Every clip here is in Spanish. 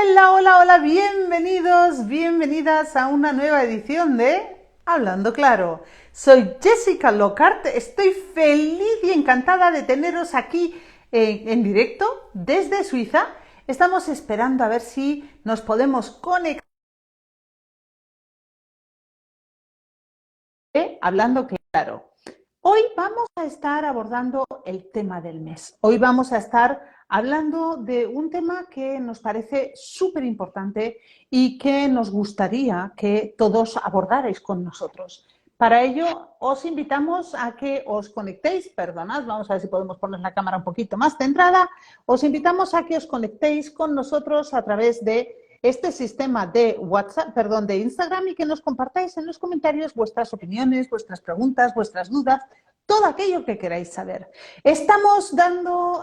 Hola, hola, hola, bienvenidos, bienvenidas a una nueva edición de Hablando Claro. Soy Jessica Lockhart, estoy feliz y encantada de teneros aquí en directo desde Suiza. Estamos esperando a ver si nos podemos conectar. Hablando Claro. Hoy vamos a estar abordando el tema del mes. Hoy vamos a estar hablando de un tema que nos parece súper importante y que nos gustaría que todos abordarais con nosotros. Para ello, os invitamos a que os conectéis, perdonad, vamos a ver si podemos poner la cámara un poquito más centrada, os invitamos a que os conectéis con nosotros a través de este sistema de WhatsApp, perdón, de Instagram, y que nos compartáis en los comentarios vuestras opiniones, vuestras preguntas, vuestras dudas, todo aquello que queráis saber. Estamos dando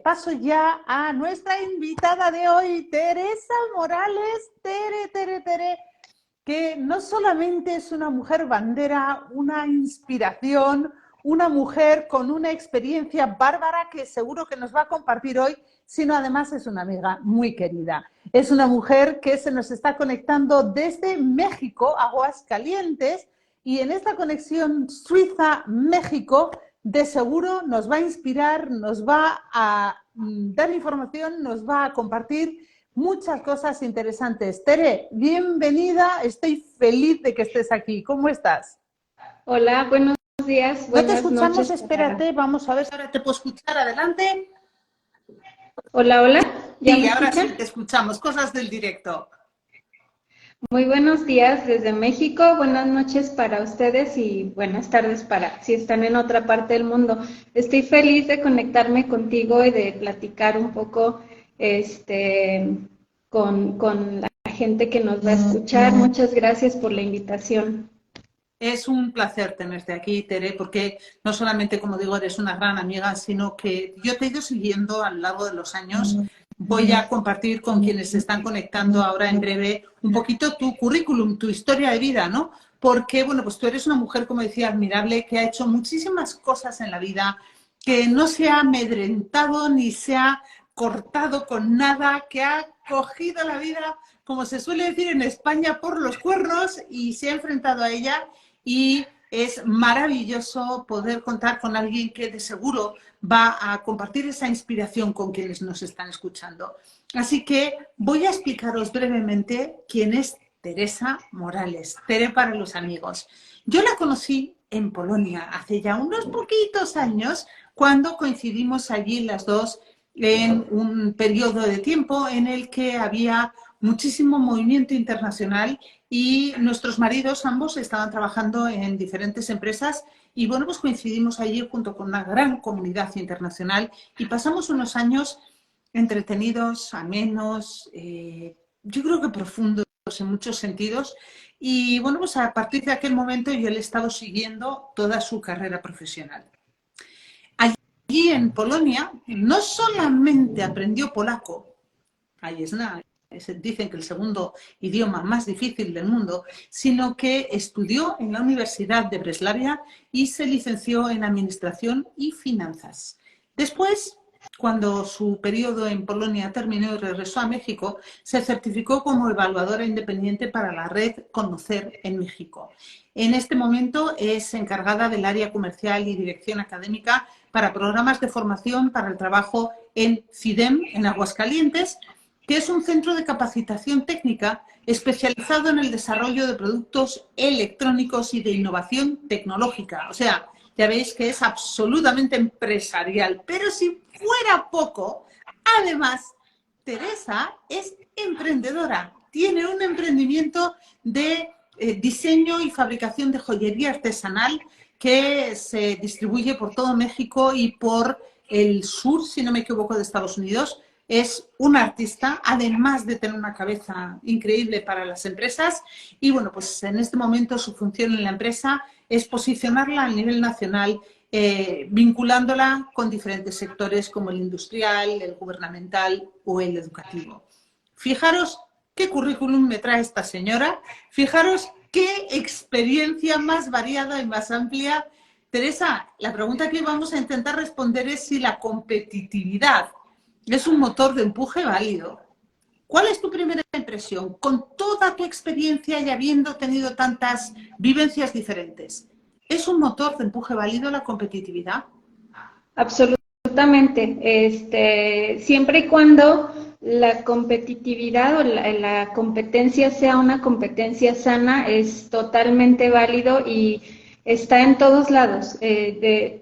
paso ya a nuestra invitada de hoy, Teresa Morales. Tere, que no solamente es una mujer bandera, una inspiración, una mujer con una experiencia bárbara que seguro que nos va a compartir hoy, sino además es una amiga muy querida. Es una mujer que se nos está conectando desde México, Aguascalientes, y en esta conexión Suiza-México de seguro nos va a inspirar, nos va a dar información, nos va a compartir muchas cosas interesantes. Tere, bienvenida, estoy feliz de que estés aquí. ¿Cómo estás? Hola, buenos días, No te buenas escuchamos, noches para... espérate, vamos a ver si ahora te puedo escuchar, adelante. Hola, hola, ¿ya Sí, me ahora escuchan? sí, te escuchamos, cosas del directo. Muy buenos días desde México, buenas noches para ustedes y buenas tardes para si están en otra parte del mundo. Estoy feliz de conectarme contigo y de platicar un poco con la gente que nos va a escuchar. Muchas gracias por la invitación. Es un placer tenerte aquí, Tere, porque no solamente, como digo, eres una gran amiga, sino que yo te he ido siguiendo a lo largo de los años. Voy a compartir con quienes se están conectando ahora en breve un poquito tu currículum, tu historia de vida, ¿no? Porque, bueno, pues tú eres una mujer, como decía, admirable, que ha hecho muchísimas cosas en la vida, que no se ha amedrentado ni se ha cortado con nada, que ha cogido la vida, como se suele decir en España, por los cuernos y se ha enfrentado a ella. Y es maravilloso poder contar con alguien que de seguro va a compartir esa inspiración con quienes nos están escuchando. Así que voy a explicaros brevemente quién es Teresa Morales, Tere para los amigos. Yo la conocí en Polonia hace ya unos poquitos años, cuando coincidimos allí las dos en un periodo de tiempo en el que había muchísimo movimiento internacional y nuestros maridos ambos estaban trabajando en diferentes empresas y bueno, pues coincidimos allí junto con una gran comunidad internacional y pasamos unos años entretenidos, amenos, yo creo que profundos en muchos sentidos y bueno, pues a partir de aquel momento yo le he estado siguiendo toda su carrera profesional. Allí en Polonia no solamente aprendió polaco, ahí es nada, dicen que el segundo idioma más difícil del mundo, sino que estudió en la Universidad de Breslavia y se licenció en Administración y Finanzas. Después, cuando su periodo en Polonia terminó y regresó a México, se certificó como evaluadora independiente para la red Conocer en México. En este momento es encargada del área comercial y dirección académica para programas de formación para el trabajo en CIDEM, en Aguascalientes, que es un centro de capacitación técnica especializado en el desarrollo de productos electrónicos y de innovación tecnológica. O sea, ya veis que es absolutamente empresarial. Pero si fuera poco, además, Teresa es emprendedora. Tiene un emprendimiento de diseño y fabricación de joyería artesanal que se distribuye por todo México y por el sur, si no me equivoco, de Estados Unidos. Es un artista, además de tener una cabeza increíble para las empresas. Y bueno, pues en este momento su función en la empresa es posicionarla a nivel nacional, vinculándola con diferentes sectores como el industrial, el gubernamental o el educativo. Fijaros qué currículum me trae esta señora, fijaros qué experiencia más variada y más amplia. Teresa, la pregunta que vamos a intentar responder es si la competitividad es un motor de empuje válido. ¿Cuál es tu primera impresión con toda tu experiencia y habiendo tenido tantas vivencias diferentes? ¿Es un motor de empuje válido la competitividad? Absolutamente. Siempre y cuando la competitividad o la competencia sea una competencia sana, es totalmente válido y está en todos lados.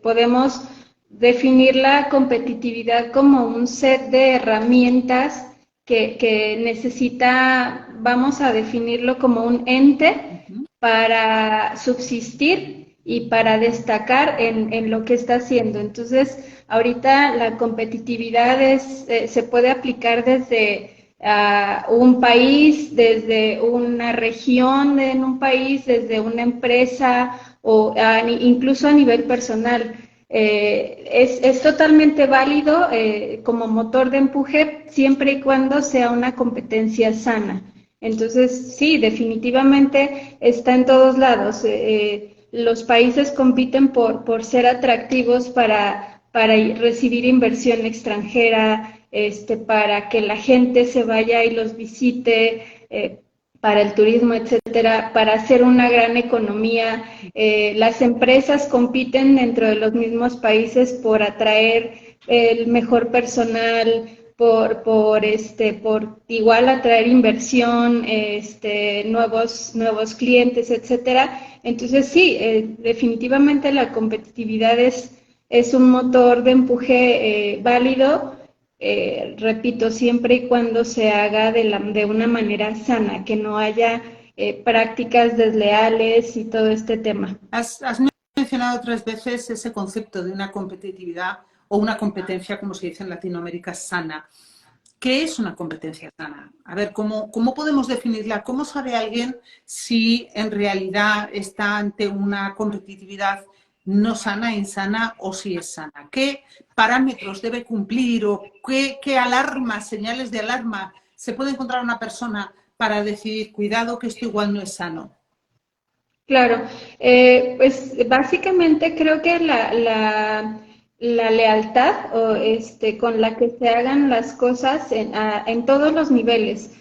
Podemos definir la competitividad como un set de herramientas que necesita, vamos a definirlo como un ente para subsistir y para destacar en lo que está haciendo. Entonces, ahorita la competitividad se puede aplicar desde un país, desde una región en un país, desde una empresa o incluso a nivel personal. Es totalmente válido como motor de empuje siempre y cuando sea una competencia sana. Entonces, sí, definitivamente está en todos lados. Los países compiten por ser atractivos para recibir inversión extranjera, para que la gente se vaya y los visite, para el turismo, etcétera, para hacer una gran economía. Las empresas compiten dentro de los mismos países por atraer el mejor personal, por igual atraer inversión, nuevos clientes, etcétera. Entonces sí, definitivamente la competitividad es un motor de empuje válido, repito, siempre y cuando se haga de una manera sana, que no haya prácticas desleales y todo este tema. Has mencionado 3 veces ese concepto de una competitividad o una competencia, como se dice en Latinoamérica, sana. ¿Qué es una competencia sana? A ver, ¿cómo podemos definirla? ¿Cómo sabe alguien si en realidad está ante una competitividad no sana, insana o si es sana? ¿Qué parámetros debe cumplir o qué alarmas, señales de alarma se puede encontrar una persona para decidir, cuidado, que esto igual no es sano? Claro, pues básicamente creo que la lealtad o con la que se hagan las cosas en todos los niveles.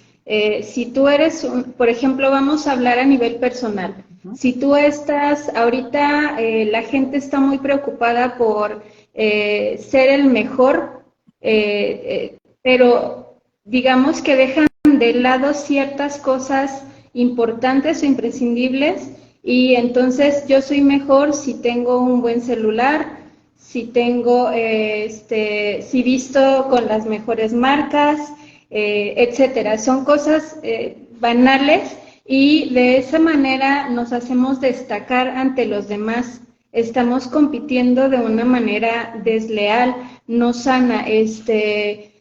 Si tú eres, por ejemplo, vamos a hablar a nivel personal. Si tú estás, ahorita la gente está muy preocupada por ser el mejor, pero digamos que dejan de lado ciertas cosas importantes o imprescindibles y entonces yo soy mejor si tengo un buen celular, si tengo, si visto con las mejores marcas, etcétera. Son cosas banales y de esa manera nos hacemos destacar ante los demás. Estamos compitiendo de una manera desleal, no sana.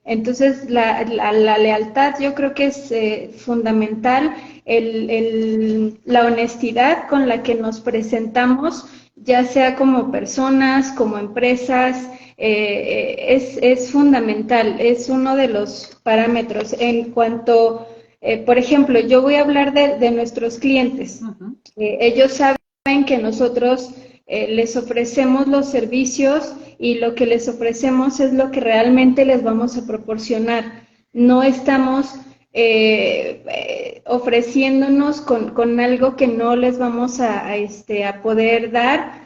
Entonces, la lealtad yo creo que es fundamental, la honestidad con la que nos presentamos, ya sea como personas, como empresas, es fundamental, es uno de los parámetros. En cuanto, por ejemplo, yo voy a hablar de nuestros clientes. Ellos saben que nosotros les ofrecemos los servicios y lo que les ofrecemos es lo que realmente les vamos a proporcionar. No estamos ofreciéndonos con algo que no les vamos a poder dar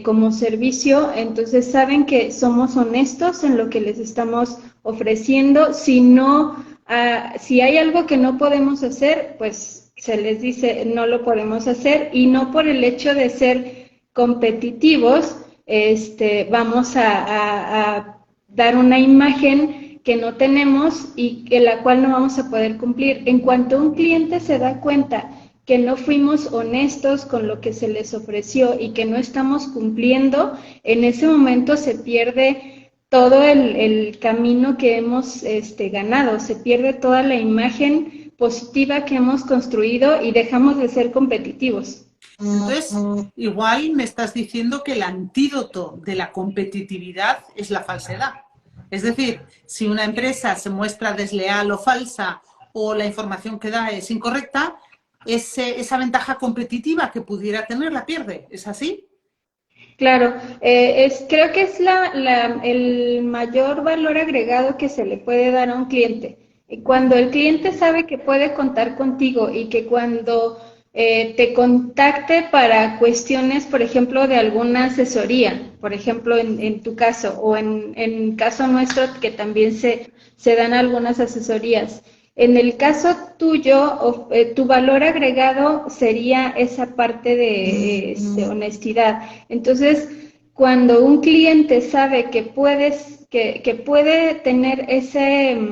como servicio. Entonces saben que somos honestos en lo que les estamos ofreciendo. Si hay algo que no podemos hacer, pues se les dice no lo podemos hacer, y no por el hecho de ser competitivos vamos a dar una imagen que no tenemos y que la cual no vamos a poder cumplir. En cuanto un cliente se da cuenta que no fuimos honestos con lo que se les ofreció y que no estamos cumpliendo, en ese momento se pierde todo el camino que hemos ganado, se pierde toda la imagen positiva que hemos construido y dejamos de ser competitivos. Entonces, igual me estás diciendo que el antídoto de la competitividad es la falsedad. Es decir, si una empresa se muestra desleal o falsa o la información que da es incorrecta, esa ventaja competitiva que pudiera tener la pierde. ¿Es así? Claro, creo que es el mayor valor agregado que se le puede dar a un cliente. Cuando el cliente sabe que puede contar contigo y que cuando te contacte para cuestiones, por ejemplo, de alguna asesoría, por ejemplo, en tu caso, o en caso nuestro, que también se dan algunas asesorías. En el caso tuyo, tu valor agregado sería esa parte de honestidad. Entonces, cuando un cliente sabe que que puede tener ese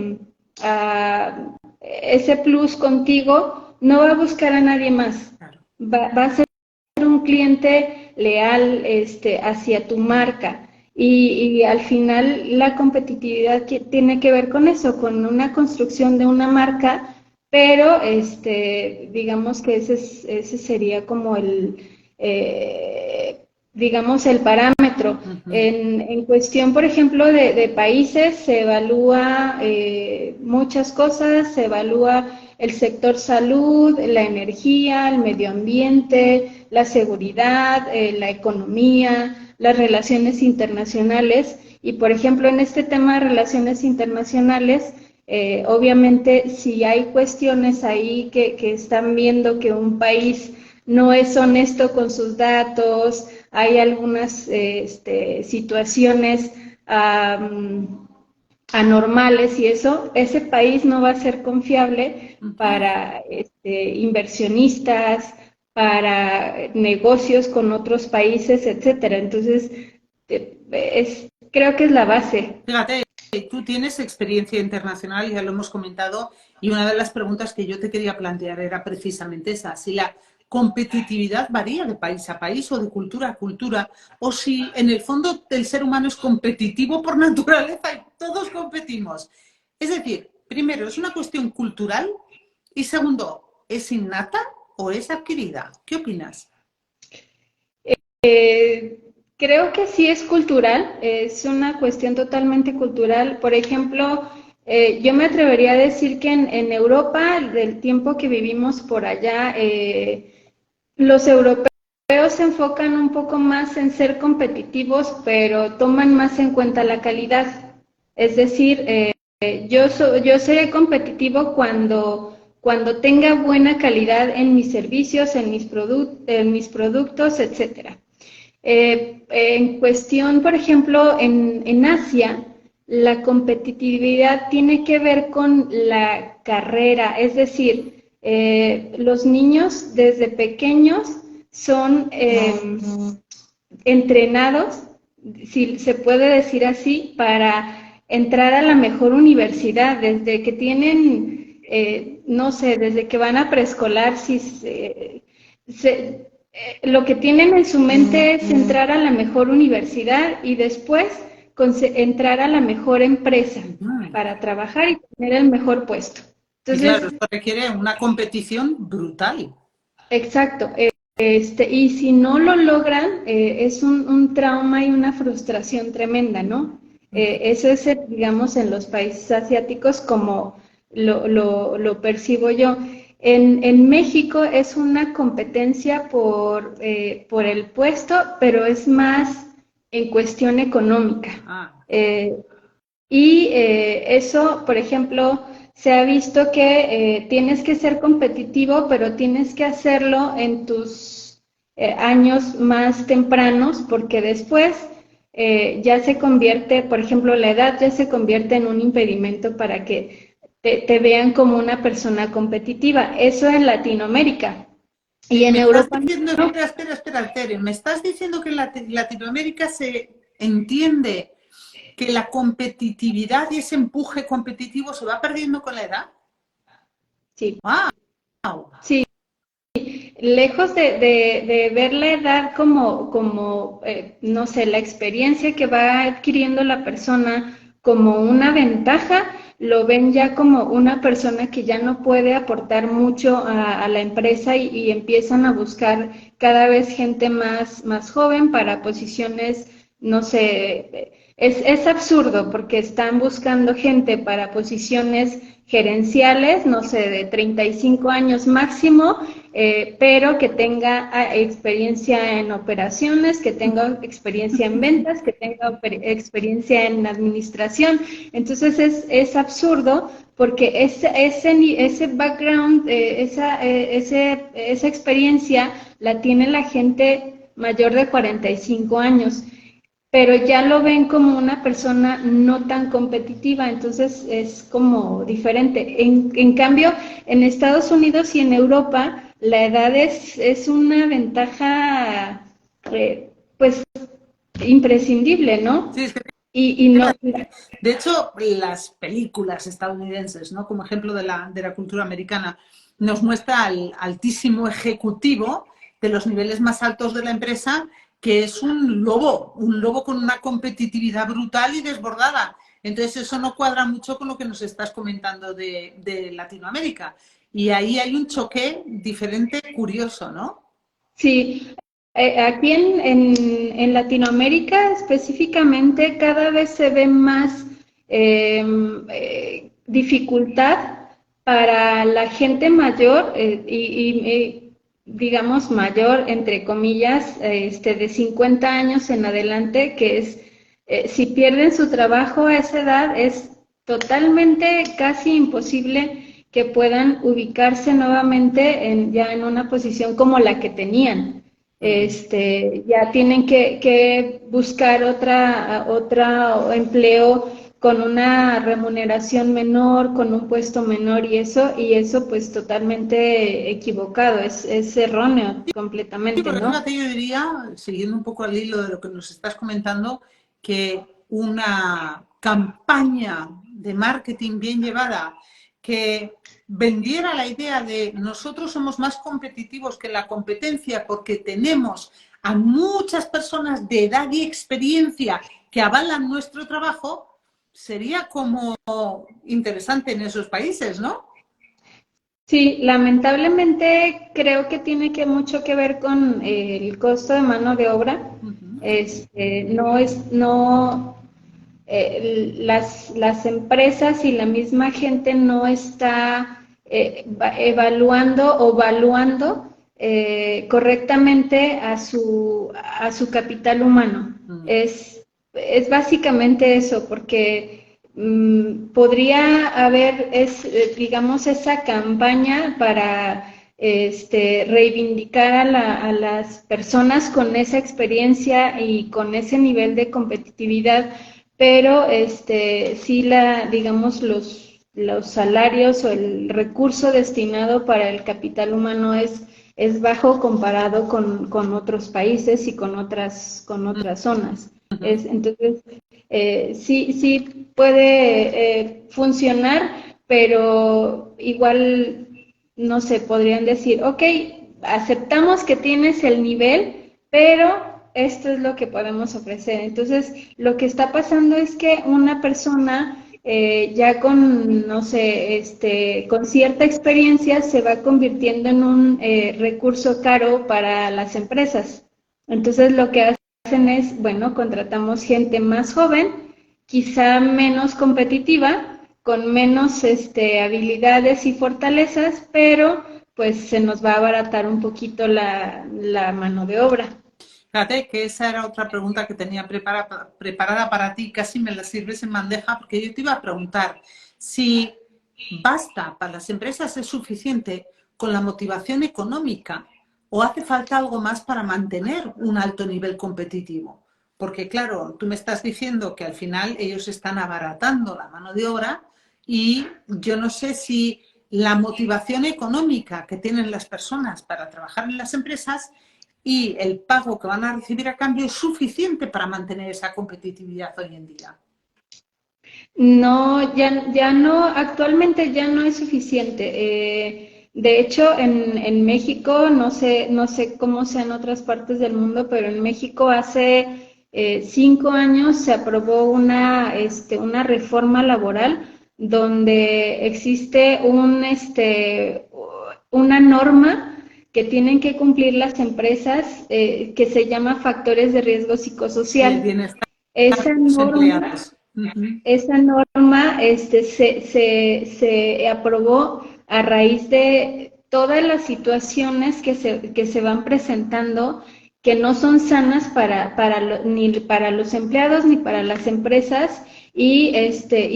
plus contigo, no va a buscar a nadie más. Claro. Va a ser un cliente leal hacia tu marca. Y al final la competitividad tiene que ver con eso, con una construcción de una marca, pero digamos que ese sería como digamos, el parámetro. En cuestión, por ejemplo, de países, se evalúa muchas cosas, se evalúa el sector salud, la energía, el medio ambiente, la seguridad, la economía, las relaciones internacionales. Y, por ejemplo, en este tema de relaciones internacionales, obviamente, si hay cuestiones ahí que están viendo que un país no es honesto con sus datos, hay algunas situaciones anormales y eso, ese país no va a ser confiable para inversionistas, para negocios con otros países, etcétera. Entonces, creo que es la base. Fíjate, tú tienes experiencia internacional, ya lo hemos comentado, y una de las preguntas que yo te quería plantear era precisamente esa, si la competitividad varía de país a país o de cultura a cultura, o si en el fondo el ser humano es competitivo por naturaleza y todos competimos. Es decir, primero, ¿es una cuestión cultural? Y segundo, ¿es innata o es adquirida? ¿Qué opinas? Creo que sí es cultural, es una cuestión totalmente cultural. Por ejemplo, yo me atrevería a decir que en Europa, del tiempo que vivimos por allá, los europeos se enfocan un poco más en ser competitivos, pero toman más en cuenta la calidad. Es decir, yo seré competitivo cuando tenga buena calidad en mis servicios, en mis productos, etcétera. En cuestión, por ejemplo, en Asia, la competitividad tiene que ver con la carrera, es decir, los niños desde pequeños son entrenados, si se puede decir así, para entrar a la mejor universidad, desde que tienen, no sé, desde que van a preescolar, si lo que tienen en su mente es entrar a la mejor universidad y después entrar a la mejor empresa para trabajar y tener el mejor puesto. Y Entonces, claro, esto requiere una competición brutal. exacto. Y si no lo logran, es un trauma y una frustración tremenda, ¿no? Eso es, digamos, en los países asiáticos como lo percibo yo. En México es una competencia por el puesto, pero es más en cuestión económica. Eso, por ejemplo, se ha visto que tienes que ser competitivo, pero tienes que hacerlo en tus años más tempranos, porque después ya se convierte, por ejemplo, la edad ya se convierte en un impedimento para que te vean como una persona competitiva. Eso en Latinoamérica. Y en Me estás Europa diciendo, no. espera, Tere, me estás diciendo que en Latinoamérica se entiende que la competitividad y ese empuje competitivo se va perdiendo con la edad. Sí. ¡Wow! Sí. Lejos de ver la edad como no sé, la experiencia que va adquiriendo la persona como una ventaja, lo ven ya como una persona que ya no puede aportar mucho a la empresa y empiezan a buscar cada vez gente más joven para posiciones, no sé, es absurdo porque están buscando gente para posiciones gerenciales, no sé, de 35 años máximo, pero que tenga experiencia en operaciones, que tenga experiencia en ventas, que tenga experiencia en administración. Entonces es absurdo porque ese background, esa experiencia la tiene la gente mayor de 45 años, pero ya lo ven como una persona no tan competitiva, entonces es como diferente. En cambio, en Estados Unidos y en Europa, la edad es una ventaja, pues, imprescindible, ¿no? Sí, es que Y no. de hecho, las películas estadounidenses, ¿no? Como ejemplo de la cultura americana, nos muestra al altísimo ejecutivo de los niveles más altos de la empresa, que es un lobo con una competitividad brutal y desbordada. Entonces, eso no cuadra mucho con lo que nos estás comentando de Latinoamérica. Y ahí hay un choque diferente, curioso, ¿no? Sí, aquí en Latinoamérica específicamente cada vez se ve más dificultad para la gente mayor digamos mayor entre comillas de 50 años en adelante, que es si pierden su trabajo a esa edad es totalmente casi imposible que puedan ubicarse nuevamente ya en una posición como la que tenían. Ya tienen que buscar otro empleo con una remuneración menor, con un puesto menor y eso pues totalmente equivocado, es erróneo Sí, completamente, porque ¿no? fíjate, yo diría, siguiendo un poco al hilo de lo que nos estás comentando, que una campaña de marketing bien llevada que vendiera la idea de nosotros somos más competitivos que la competencia porque tenemos a muchas personas de edad y experiencia que avalan nuestro trabajo, sería como interesante en esos países, ¿no? Sí, lamentablemente creo que tiene mucho que ver con el costo de mano de obra. Ujú. No, las empresas y la misma gente no está evaluando o valuando correctamente a su capital humano. Mm. Es básicamente eso, porque podría haber, digamos, esa campaña para reivindicar a las personas con esa experiencia y con ese nivel de competitividad, pero sí digamos, los salarios o el recurso destinado para el capital humano es bajo comparado con otros países y con otras zonas. Entonces, sí puede funcionar, pero igual, no sé, podrían decir, ok, aceptamos que tienes el nivel, pero esto es lo que podemos ofrecer. Entonces, lo que está pasando es que una persona ya con, no sé, con cierta experiencia se va convirtiendo en un recurso caro para las empresas. Entonces, lo que hacen es, bueno, contratamos gente más joven, quizá menos competitiva, con menos habilidades y fortalezas, pero pues se nos va a abaratar un poquito la mano de obra. Fíjate que esa era otra pregunta que tenía preparada para ti, casi me la sirves en bandeja, porque yo te iba a preguntar si basta para las empresas, es suficiente con la motivación económica o hace falta algo más para mantener un alto nivel competitivo. Porque claro, tú me estás diciendo que al final ellos están abaratando la mano de obra y yo no sé si la motivación económica que tienen las personas para trabajar en las empresas y el pago que van a recibir a cambio es suficiente para mantener esa competitividad hoy en día. No, ya no, actualmente ya no es suficiente. De hecho, en México, no sé cómo sea en otras partes del mundo, pero en México hace 5 años se aprobó una reforma laboral donde existe una norma que tienen que cumplir las empresas que se llama factores de riesgo Y el psicosocial. bienestar. Esa los norma, empleados. Ujú. esa norma se aprobó a raíz de todas las situaciones que se van presentando que no son sanas ni para los empleados ni para las empresas y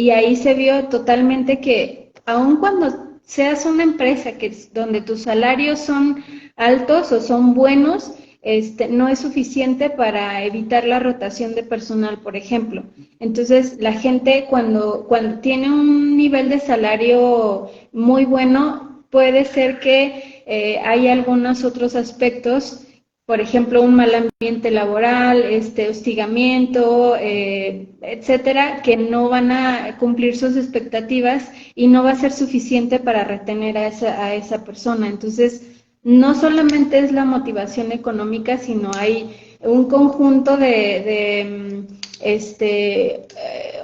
ahí se vio totalmente que aun cuando seas una empresa donde tus salarios son altos o son buenos, no es suficiente para evitar la rotación de personal, por ejemplo. Entonces, la gente cuando tiene un nivel de salario muy bueno, puede ser que hay algunos otros aspectos, por ejemplo, un mal ambiente laboral, hostigamiento, etcétera, que no van a cumplir sus expectativas y no va a ser suficiente para retener a esa persona. Entonces, no solamente es la motivación económica, sino hay un conjunto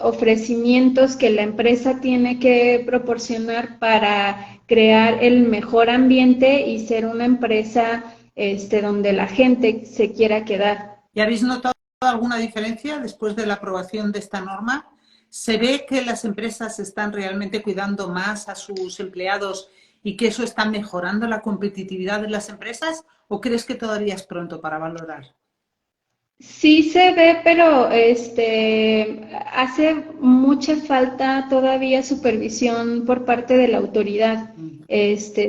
ofrecimientos que la empresa tiene que proporcionar para crear el mejor ambiente y ser una empresa donde la gente se quiera quedar. ¿Y habéis notado alguna diferencia después de la aprobación de esta norma? ¿Se ve que las empresas están realmente cuidando más a sus empleados y que eso está mejorando la competitividad de las empresas? ¿O crees que todavía es pronto para valorar? Sí se ve, pero hace mucha falta todavía supervisión por parte de la autoridad.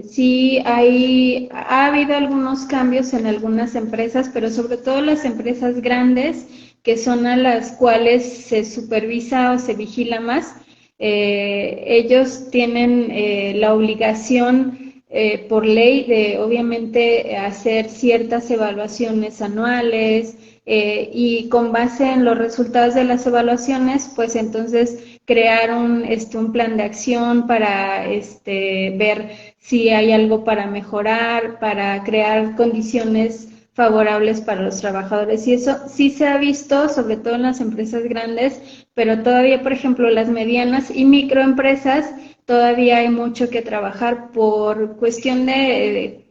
Sí ha habido algunos cambios en algunas empresas, pero sobre todo las empresas grandes, que son a las cuales se supervisa o se vigila más, ellos tienen la obligación por ley de obviamente hacer ciertas evaluaciones anuales, y con base en los resultados de las evaluaciones, pues entonces crear un plan de acción para ver si hay algo para mejorar, para crear condiciones favorables para los trabajadores. Y eso sí se ha visto, sobre todo en las empresas grandes, pero todavía, por ejemplo, las medianas y microempresas, todavía hay mucho que trabajar por cuestión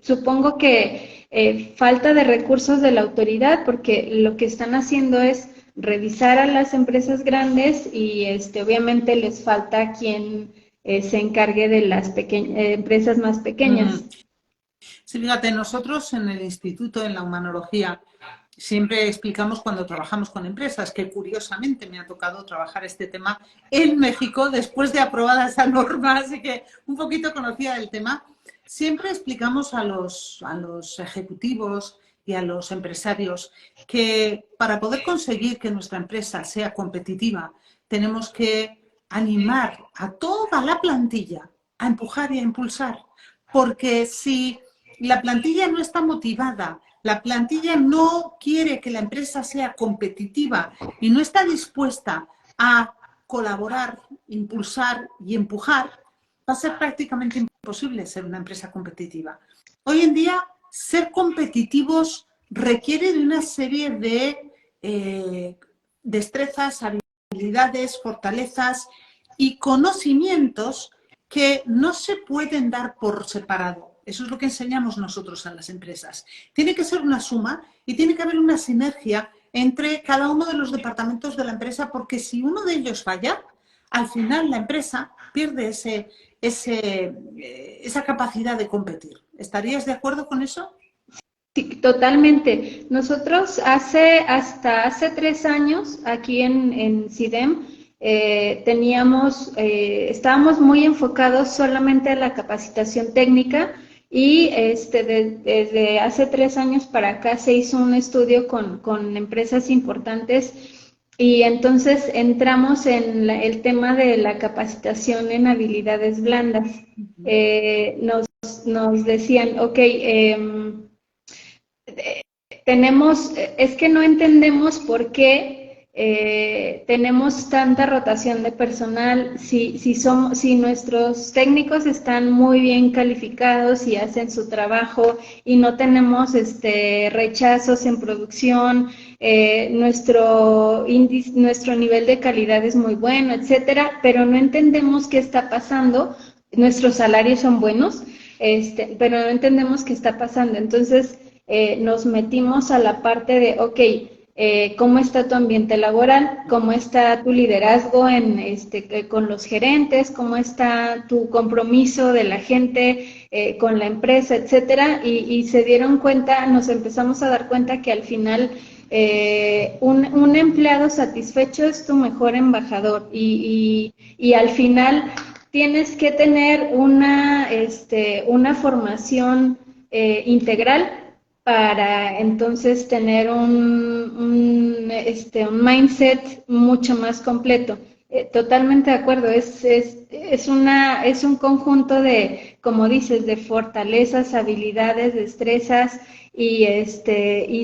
supongo que falta de recursos de la autoridad, porque lo que están haciendo es revisar a las empresas grandes y obviamente les falta quien se encargue de las empresas más pequeñas. Sí, fíjate, nosotros en el instituto, en la humanología, siempre explicamos cuando trabajamos con empresas, que curiosamente me ha tocado trabajar este tema en México después de aprobada esa norma, así que un poquito conocía el tema. Siempre explicamos a los ejecutivos y a los empresarios que para poder conseguir que nuestra empresa sea competitiva, tenemos que animar a toda la plantilla a empujar y a impulsar. Porque si la plantilla no está motivada, la plantilla no quiere que la empresa sea competitiva y no está dispuesta a colaborar, impulsar y empujar, va a ser prácticamente imposible ser una empresa competitiva. Hoy en día, ser competitivos requiere de una serie de destrezas, habilidades, fortalezas y conocimientos que no se pueden dar por separado. Eso es lo que enseñamos nosotros a las empresas. Tiene que ser una suma y tiene que haber una sinergia entre cada uno de los departamentos de la empresa, porque si uno de ellos falla, al final la empresa pierde esa capacidad de competir. ¿Estarías de acuerdo con eso? Sí, totalmente. Nosotros hasta hace 3 años, aquí en CIDEM, estábamos muy enfocados solamente a la capacitación técnica y desde hace 3 años para acá se hizo un estudio con empresas importantes y entonces entramos en el tema de la capacitación en habilidades blandas. Nos decían, ok, es que no entendemos por qué tenemos tanta rotación de personal, si nuestros técnicos están muy bien calificados y hacen su trabajo y no tenemos rechazos en producción, nuestro nivel de calidad es muy bueno, etcétera, pero no entendemos qué está pasando, nuestros salarios son buenos, pero no entendemos qué está pasando. Entonces, nos metimos a la parte de, ok, cómo está tu ambiente laboral, cómo está tu liderazgo con los gerentes, cómo está tu compromiso de la gente con la empresa, etcétera, y se dieron cuenta, nos empezamos a dar cuenta que al final un empleado satisfecho es tu mejor embajador y al final tienes que tener una formación integral para entonces tener un mindset mucho más completo. Totalmente de acuerdo, es un conjunto de, como dices, de fortalezas, habilidades, destrezas y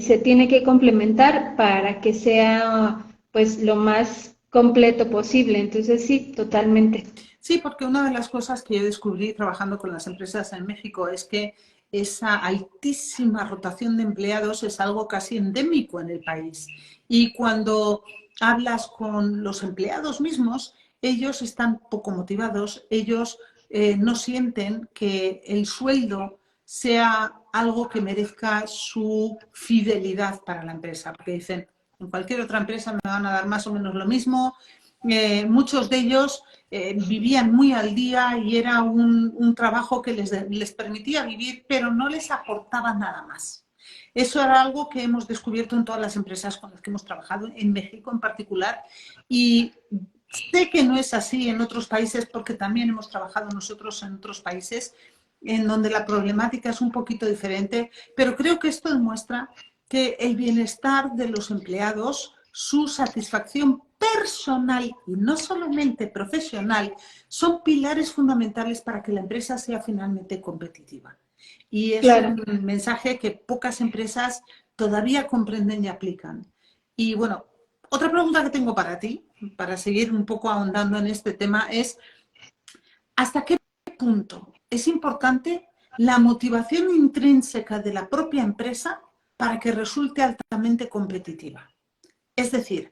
se tiene que complementar para que sea pues lo más completo posible. Entonces sí, totalmente. Sí, porque una de las cosas que yo descubrí trabajando con las empresas en México es que esa altísima rotación de empleados es algo casi endémico en el país. Y cuando hablas con los empleados mismos, ellos están poco motivados, ellos no sienten que el sueldo sea algo que merezca su fidelidad para la empresa, porque dicen, en cualquier otra empresa me van a dar más o menos lo mismo. Muchos de ellos vivían muy al día y era un trabajo que les permitía vivir, pero no les aportaba nada más. Eso era algo que hemos descubierto en todas las empresas con las que hemos trabajado, en México en particular, y sé que no es así en otros países porque también hemos trabajado nosotros en otros países en donde la problemática es un poquito diferente, pero creo que esto demuestra que el bienestar de los empleados, su satisfacción personal y no solamente profesional, son pilares fundamentales para que la empresa sea finalmente competitiva. Y es Claro. un mensaje que pocas empresas todavía comprenden y aplican. Y bueno, otra pregunta que tengo para ti, para seguir un poco ahondando en este tema, es ¿hasta qué punto es importante la motivación intrínseca de la propia empresa para que resulte altamente competitiva? Es decir,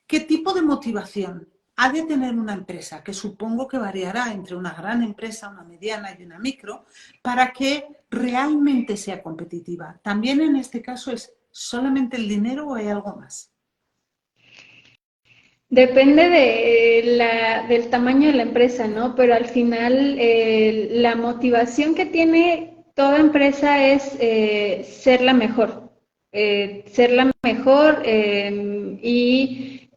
¿qué tipo de motivación ha de tener una empresa, que supongo que variará entre una gran empresa, una mediana y una micro, para que realmente sea competitiva? ¿También en este caso es solamente el dinero o hay algo más? Depende del tamaño de la empresa, ¿no? Pero al final la motivación que tiene toda empresa es ser la mejor y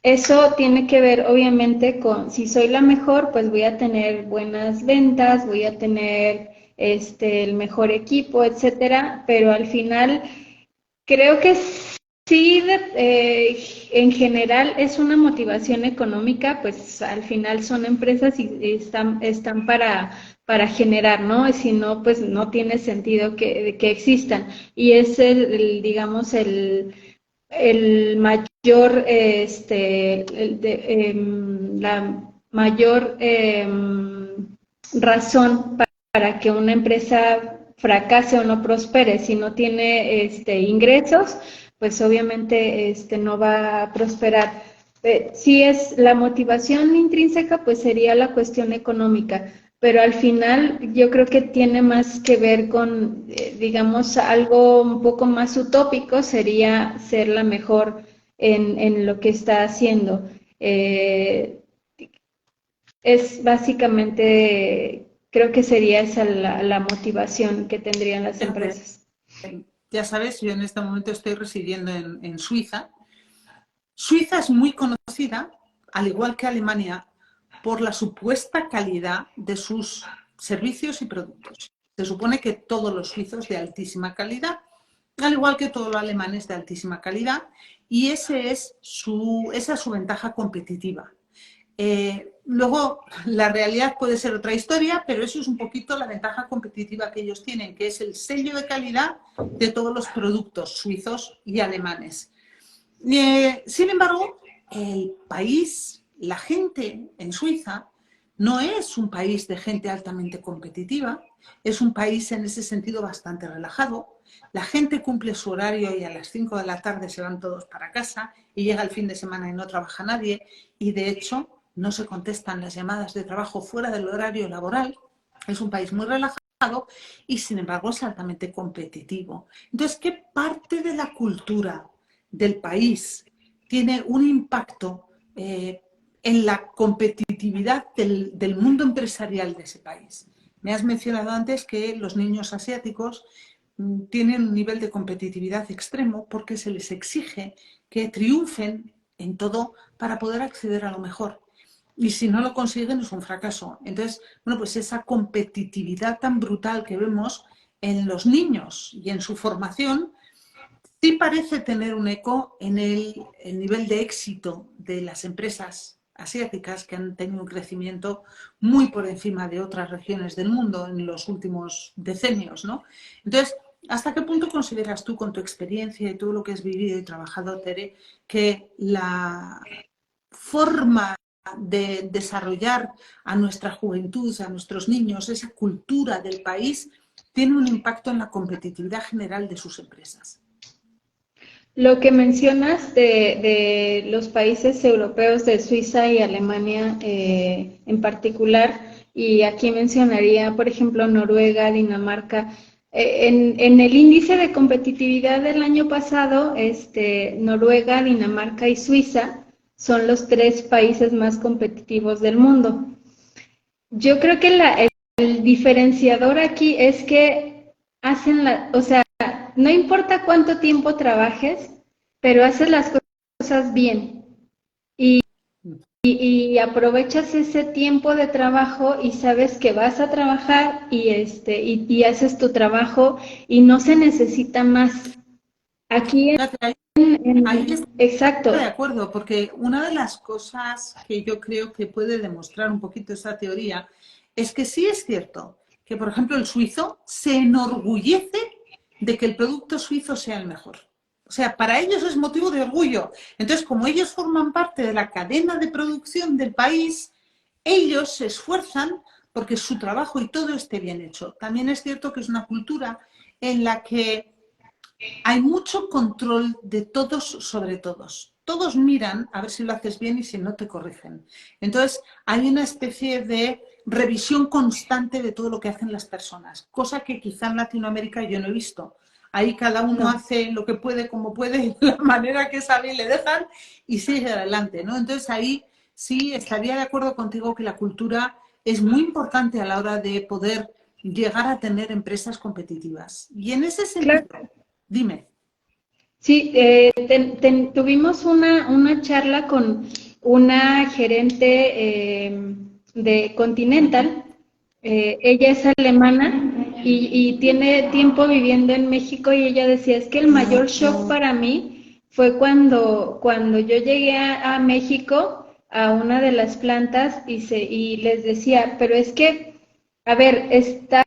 eso tiene que ver obviamente con si soy la mejor, pues voy a tener buenas ventas, voy a tener el mejor equipo, etcétera, pero al final creo que sí, en general es una motivación económica, pues al final son empresas y están para generar, ¿no? Si no, pues no tiene sentido que existan. Y es digamos, el mayor, la mayor razón para que una empresa fracase o no prospere. Si no tiene ingresos, pues obviamente no va a prosperar. Si es la motivación intrínseca, pues sería la cuestión económica, pero al final yo creo que tiene más que ver con, digamos, algo un poco más utópico, sería ser la mejor en lo que está haciendo. Es básicamente, creo que sería esa la motivación que tendrían las empresas. Ya sabes, yo en este momento estoy residiendo en Suiza. Suiza es muy conocida, al igual que Alemania, por la supuesta calidad de sus servicios y productos. Se supone que todos los suizos de altísima calidad, al igual que todos los alemanes de altísima calidad, y esa es su ventaja competitiva. Luego, la realidad puede ser otra historia, pero eso es un poquito la ventaja competitiva que ellos tienen, que es el sello de calidad de todos los productos suizos y alemanes. Sin embargo, el país, la gente en Suiza, no es un país de gente altamente competitiva, es un país en ese sentido bastante relajado. La gente cumple su horario y a las 5 de la tarde se van todos para casa y llega el fin de semana y no trabaja nadie y de hecho no se contestan las llamadas de trabajo fuera del horario laboral. Es un país muy relajado y sin embargo es altamente competitivo. Entonces, ¿qué parte de la cultura del país tiene un impacto en la competitividad del mundo empresarial de ese país. Me has mencionado antes que los niños asiáticos tienen un nivel de competitividad extremo porque se les exige que triunfen en todo para poder acceder a lo mejor. Y si no lo consiguen es un fracaso. Entonces, bueno, pues esa competitividad tan brutal que vemos en los niños y en su formación sí parece tener un eco en el nivel de éxito de las empresas asiáticas que han tenido un crecimiento muy por encima de otras regiones del mundo en los últimos decenios, ¿no? Entonces, ¿hasta qué punto consideras tú, con tu experiencia y todo lo que has vivido y trabajado, Tere, que la forma de desarrollar a nuestra juventud, a nuestros niños, esa cultura del país, tiene un impacto en la competitividad general de sus empresas? Lo que mencionas de los países europeos, de Suiza y Alemania en particular, y aquí mencionaría, por ejemplo, Noruega, Dinamarca. En el índice de competitividad del año pasado, Noruega, Dinamarca y Suiza son los 3 países más competitivos del mundo. Yo creo que el diferenciador aquí es que hacen o sea, no importa cuánto tiempo trabajes, pero haces las cosas bien y aprovechas ese tiempo de trabajo y sabes que vas a trabajar y haces tu trabajo y no se necesita más. Aquí Ahí estoy exacto. de acuerdo, porque una de las cosas que yo creo que puede demostrar un poquito esa teoría es que sí es cierto que, por ejemplo, el suizo se enorgullece de que el producto suizo sea el mejor. O sea, para ellos es motivo de orgullo. Entonces, como ellos forman parte de la cadena de producción del país, ellos se esfuerzan porque su trabajo y todo esté bien hecho. También es cierto que es una cultura en la que hay mucho control de todos sobre todos. Todos miran a ver si lo haces bien y si no te corrigen. Entonces, hay una especie de revisión constante de todo lo que hacen las personas, cosa que quizá en Latinoamérica yo no he visto. Ahí cada uno hace lo que puede, como puede, de la manera que sabe y le dejan y sigue adelante, ¿no? Entonces ahí sí estaría de acuerdo contigo que la cultura es muy importante a la hora de poder llegar a tener empresas competitivas. Y en ese Claro. sentido, dime. Sí, tuvimos una charla con una gerente de Continental. Ella es alemana y tiene tiempo viviendo en México y ella decía, es que el mayor shock para mí fue cuando yo llegué a México a una de las plantas y les decía, pero es que, a ver, está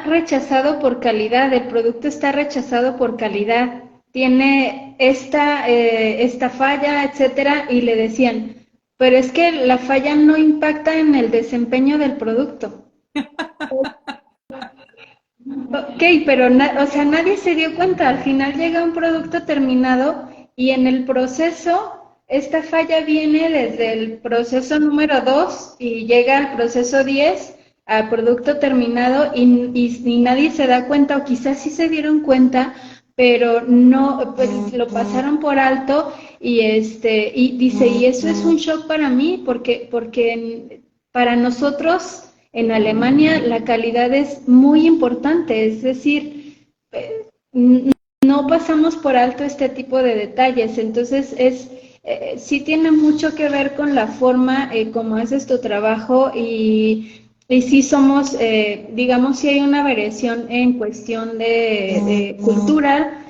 rechazado por calidad, el producto está rechazado por calidad, tiene esta falla, etcétera, y le decían, pero es que la falla no impacta en el desempeño del producto. Ok, pero o sea, nadie se dio cuenta, al final llega un producto terminado y en el proceso, esta falla viene desde el proceso número 2 y llega al proceso 10 al producto terminado y nadie se da cuenta, o quizás sí se dieron cuenta, pero no, pues lo pasaron por alto y dice, y eso es un shock para mí, porque para nosotros en Alemania la calidad es muy importante, es decir, no pasamos por alto este tipo de detalles, entonces sí tiene mucho que ver con la forma como haces tu trabajo y sí somos, digamos, sí hay una variación en cuestión de cultura,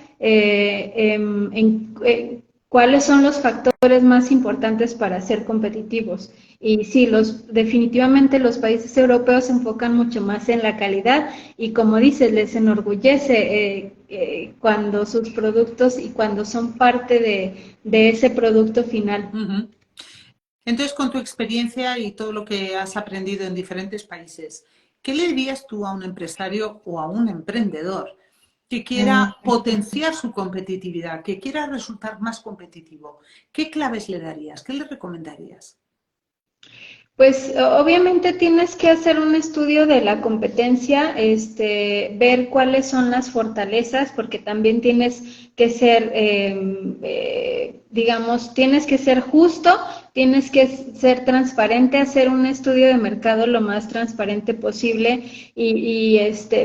cuáles son los factores más importantes para ser competitivos. Y sí, definitivamente los países europeos se enfocan mucho más en la calidad y como dices, les enorgullece cuando sus productos y cuando son parte de ese producto final. Uh-huh. Entonces, con tu experiencia y todo lo que has aprendido en diferentes países, ¿qué le dirías tú a un empresario o a un emprendedor que quiera potenciar su competitividad, que quiera resultar más competitivo? ¿Qué claves le darías? ¿Qué le recomendarías? Pues obviamente tienes que hacer un estudio de la competencia, ver cuáles son las fortalezas, porque también tienes que ser, digamos, tienes que ser justo, tienes que ser transparente, hacer un estudio de mercado lo más transparente posible y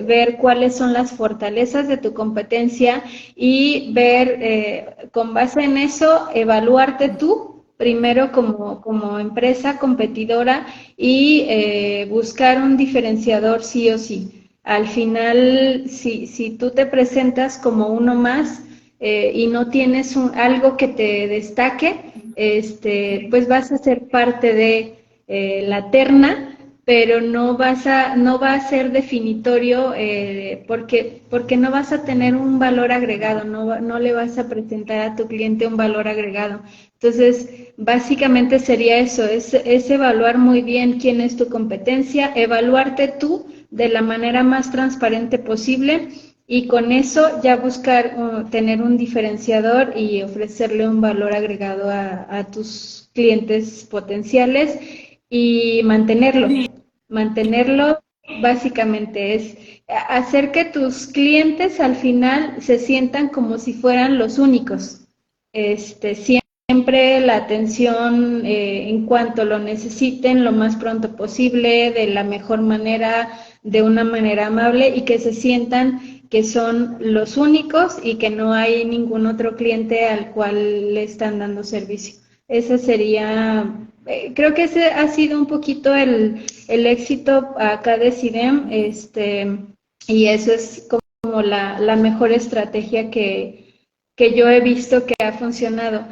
ver cuáles son las fortalezas de tu competencia y ver, con base en eso, evaluarte tú primero como empresa competidora y buscar un diferenciador sí o sí. Al final, si tú te presentas como uno más y no tienes algo que te destaque, pues vas a ser parte de la terna, pero no va a ser definitorio porque no vas a tener un valor agregado, no le vas a presentar a tu cliente un valor agregado. Entonces, básicamente sería eso, es evaluar muy bien quién es tu competencia, evaluarte tú de la manera más transparente posible y con eso ya buscar tener un diferenciador y ofrecerle un valor agregado a tus clientes potenciales y mantenerlo básicamente es hacer que tus clientes al final se sientan como si fueran los únicos. Siempre la atención en cuanto lo necesiten, lo más pronto posible, de la mejor manera, de una manera amable y que se sientan que son los únicos y que no hay ningún otro cliente al cual le están dando servicio. Ese sería, creo que ese ha sido un poquito el éxito acá de CIDEM, y eso es como la mejor estrategia que yo he visto que ha funcionado.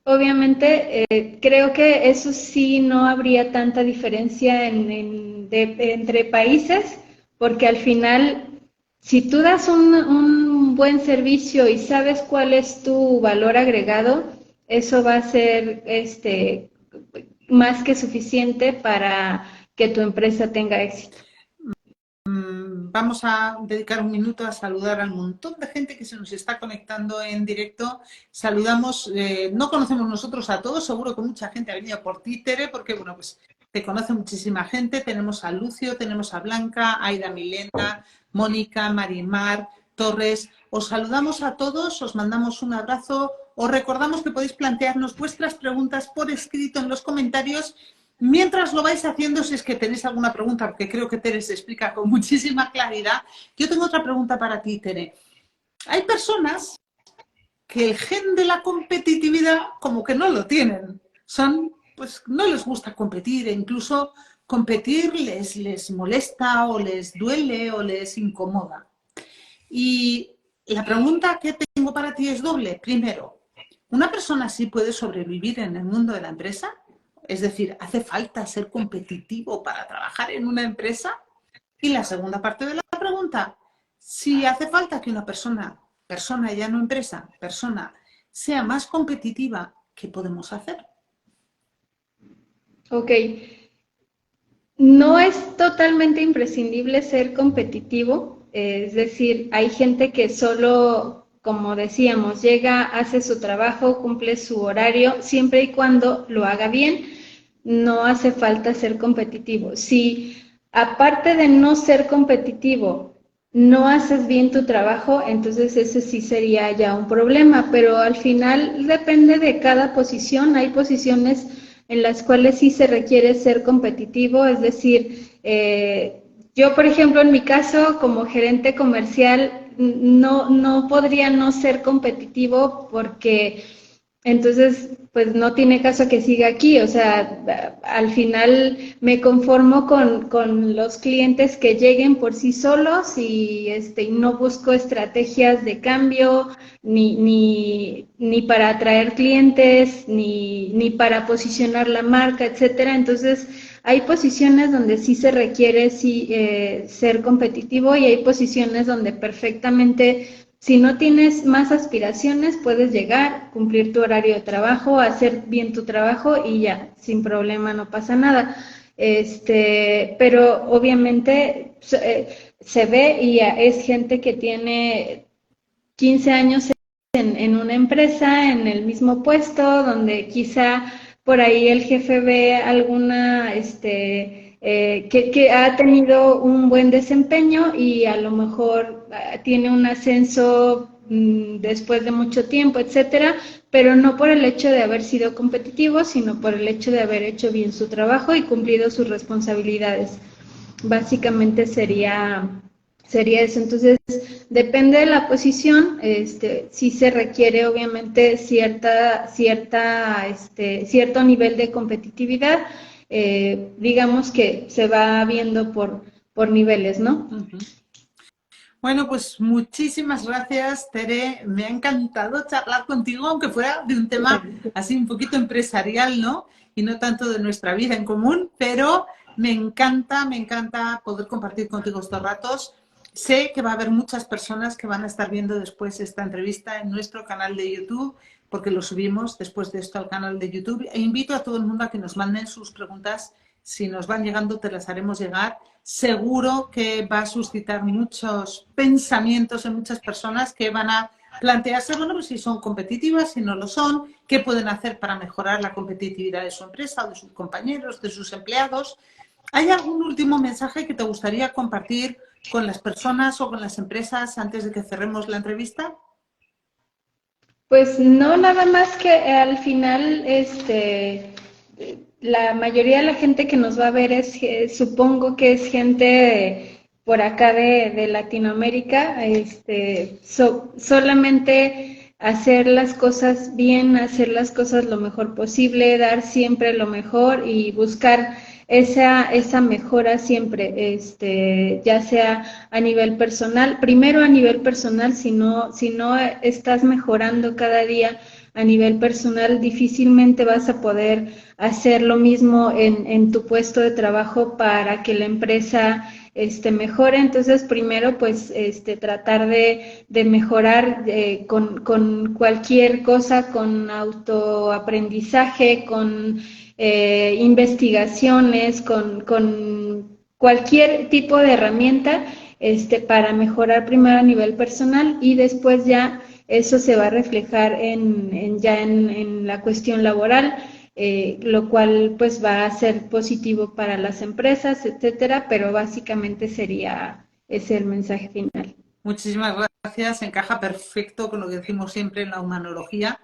Obviamente, creo que eso sí no habría tanta diferencia entre países, porque al final, si tú das un buen servicio y sabes cuál es tu valor agregado, eso va a ser más que suficiente para que tu empresa tenga éxito. Vamos a dedicar un minuto a saludar al montón de gente que se nos está conectando en directo. Saludamos, no conocemos nosotros a todos, seguro que mucha gente ha venido por ti, Tere, porque bueno, pues te conoce muchísima gente. Tenemos a Lucio, tenemos a Blanca, Aida Milena, Mónica, Marimar, Torres. Os saludamos a todos, os mandamos un abrazo. Os recordamos que podéis plantearnos vuestras preguntas por escrito en los comentarios. Mientras lo vais haciendo, si es que tenéis alguna pregunta, porque creo que Tere se explica con muchísima claridad, yo tengo otra pregunta para ti, Tere. Hay personas que el gen de la competitividad como que no lo tienen. Pues no les gusta competir e incluso competir les molesta o les duele o les incomoda. Y la pregunta que tengo para ti es doble. Primero, ¿una persona así puede sobrevivir en el mundo de la empresa? Es decir, ¿hace falta ser competitivo para trabajar en una empresa? Y la segunda parte de la pregunta, si hace falta que una persona ya no empresa, persona, sea más competitiva, ¿qué podemos hacer? Ok. No es totalmente imprescindible ser competitivo, es decir, hay gente que solo, como decíamos, llega, hace su trabajo, cumple su horario, siempre y cuando lo haga bien, no hace falta ser competitivo. Si aparte de no ser competitivo, no haces bien tu trabajo, entonces ese sí sería ya un problema, pero al final depende de cada posición, hay posiciones en las cuales sí se requiere ser competitivo, es decir, yo, por ejemplo, en mi caso, como gerente comercial, no podría no ser competitivo porque entonces, pues no tiene caso que siga aquí, o sea, al final me conformo con los clientes que lleguen por sí solos y no busco estrategias de cambio, ni para atraer clientes, ni para posicionar la marca, etcétera. Entonces, hay posiciones donde sí se requiere ser competitivo y hay posiciones donde perfectamente, si no tienes más aspiraciones, puedes llegar, cumplir tu horario de trabajo, hacer bien tu trabajo y ya, sin problema, no pasa nada. Pero obviamente se ve y es gente que tiene 15 años en una empresa, en el mismo puesto, donde quizá por ahí el jefe ve alguna, que ha tenido un buen desempeño y a lo mejor tiene un ascenso después de mucho tiempo, etcétera, pero no por el hecho de haber sido competitivo, sino por el hecho de haber hecho bien su trabajo y cumplido sus responsabilidades. Básicamente sería eso. Entonces, depende de la posición, sí se requiere obviamente cierto nivel de competitividad, digamos que se va viendo por niveles, ¿no? Uh-huh. Bueno, pues muchísimas gracias, Tere. Me ha encantado charlar contigo, aunque fuera de un tema así un poquito empresarial, ¿no? Y no tanto de nuestra vida en común, pero me encanta poder compartir contigo estos ratos. Sé que va a haber muchas personas que van a estar viendo después esta entrevista en nuestro canal de YouTube, porque lo subimos después de esto al canal de YouTube. E invito a todo el mundo a que nos manden sus preguntas. Si nos van llegando, te las haremos llegar. Seguro que va a suscitar muchos pensamientos en muchas personas que van a plantearse, bueno, pues si son competitivas, si no lo son, qué pueden hacer para mejorar la competitividad de su empresa o de sus compañeros, de sus empleados. ¿Hay algún último mensaje que te gustaría compartir con las personas o con las empresas antes de que cerremos la entrevista? Pues no, nada más que al final, la mayoría de la gente que nos va a ver supongo que es gente por acá de Latinoamérica, solamente hacer las cosas bien, hacer las cosas lo mejor posible, dar siempre lo mejor y buscar esa mejora siempre, ya sea a nivel personal, primero a nivel personal, si no estás mejorando cada día a nivel personal, difícilmente vas a poder hacer lo mismo en tu puesto de trabajo para que la empresa mejore. Entonces, primero, pues, tratar de mejorar con cualquier cosa, con autoaprendizaje, con investigaciones, con cualquier tipo de herramienta, para mejorar primero a nivel personal y después ya eso se va a reflejar en la cuestión laboral, lo cual pues va a ser positivo para las empresas, etcétera, pero básicamente sería ese el mensaje final. Muchísimas gracias. Encaja perfecto con lo que decimos siempre en la humanología.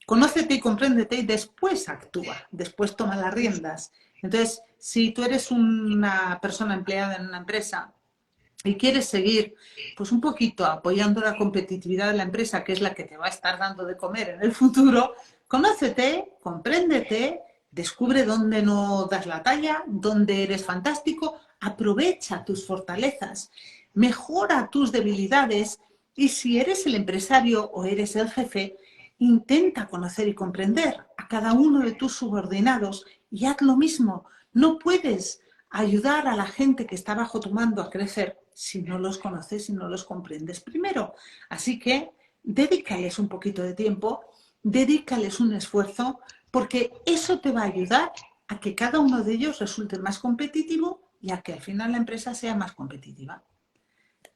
Conócete y compréndete y después actúa, después toma las riendas. Entonces, si tú eres una persona empleada en una empresa y quieres seguir pues un poquito apoyando la competitividad de la empresa, que es la que te va a estar dando de comer en el futuro, conócete, compréndete, descubre dónde no das la talla, dónde eres fantástico, aprovecha tus fortalezas, mejora tus debilidades y si eres el empresario o eres el jefe, intenta conocer y comprender a cada uno de tus subordinados y haz lo mismo. No puedes ayudar a la gente que está bajo tu mando a crecer si no los conoces, si no los comprendes primero. Así que dedícales un poquito de tiempo, dedícales un esfuerzo, porque eso te va a ayudar a que cada uno de ellos resulte más competitivo y a que al final la empresa sea más competitiva.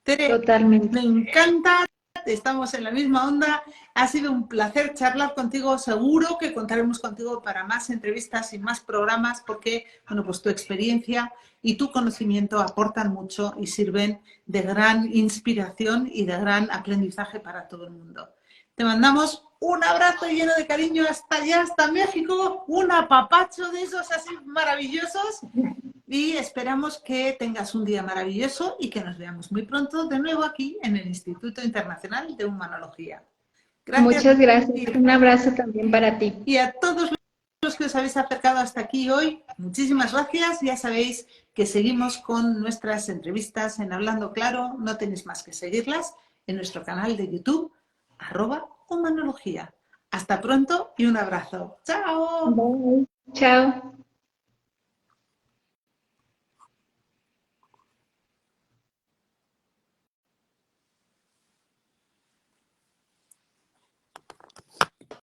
Tere, Totalmente. me encanta, estamos en la misma onda. Ha sido un placer charlar contigo. Seguro que contaremos contigo para más entrevistas y más programas porque, bueno, pues tu experiencia y tu conocimiento aportan mucho y sirven de gran inspiración y de gran aprendizaje para todo el mundo. Te mandamos un abrazo lleno de cariño hasta allá, hasta México, un apapacho de esos así maravillosos. Y esperamos que tengas un día maravilloso y que nos veamos muy pronto de nuevo aquí en el Instituto Internacional de Humanología. Gracias. Muchas gracias. Un abrazo también para ti. Y a todos los que os habéis acercado hasta aquí hoy, muchísimas gracias. Ya sabéis que seguimos con nuestras entrevistas en Hablando Claro. No tenéis más que seguirlas en nuestro canal de YouTube, @humanología. Hasta pronto y un abrazo. ¡Chao! Bye. Chao.